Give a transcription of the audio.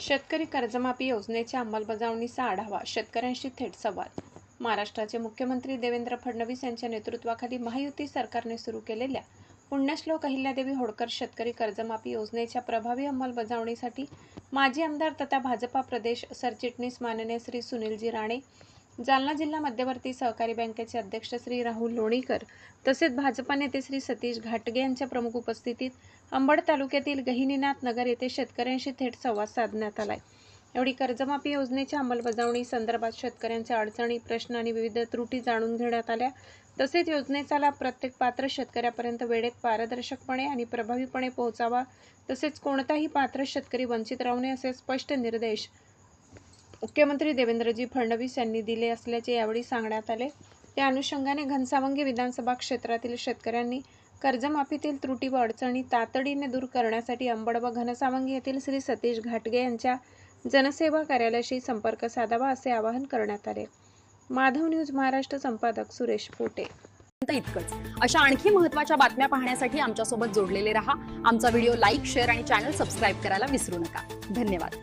शेतकरी कर्जमाफी योजनेच्या अंमलबजावणीचा आढावा, शेतकऱ्यांशी थेट संवाद. महाराष्ट्राचे मुख्यमंत्री देवेंद्र फडणवीस यांच्या नेतृत्वाखाली महायुती सरकारने सुरू केलेल्या पुण्यश्लोक अहिल्यादेवी होळकर शेतकरी कर्जमाफी योजनेच्या प्रभावी अंमलबजावणीसाठी माजी आमदार तथा भाजपा प्रदेश सरचिटणीस माननीय श्री सुनीलजी राणे, जालना जिल्हा मध्यवर्ती सहकारी बँकेचे अध्यक्ष श्री राहुल लोणीकर तसेच भाजपा नेते श्री सतीश घाटगे यांच्या प्रमुख उपस्थितीत अंबड तालुक्यातील गहिनीनाथ नगर येथे शेतकऱ्यांशी थेट संवाद साधण्यात आलाय. एवढी कर्जमाफी योजनेच्या अंमलबजावणी संदर्भात शेतकऱ्यांच्या अडचणी, प्रश्न आणि विविध त्रुटी जाणून घेण्यात आल्या. तसेच योजनेचा लाभ प्रत्येक पात्र शेतकऱ्यापर्यंत वेळेत, पारदर्शकपणे आणि प्रभावीपणे पोहोचावा. तसेच कोणताही पात्र शेतकरी वंचित राहू नये असे स्पष्ट निर्देश मुख्यमंत्री देवेंद्रजी फडणवीस यांनी दिले असल्याचे यावेळी सांगण्यात आले. त्या अनुषंगाने घनसावंगी विधानसभा क्षेत्रातील शेतकऱ्यांनी कर्जमाफीतील त्रुटी व अडचणी तातडीने दूर करण्यासाठी अंबड व घनसावंगी येथील श्री सतीश घाटगे यांच्या जनसेवा कार्यालयाशी संपर्क साधावा असे आवाहन करण्यात आले. माधव न्यूज महाराष्ट्र संपादक सुरेश पोटे. इतकंच. अशा आणखी महत्त्वाच्या बातम्या पाहण्यासाठी आमच्यासोबत जोडलेले रहा. आमचा व्हिडिओ लाईक, शेअर आणि चॅनल सबस्क्राईब करायला विसरू नका. धन्यवाद.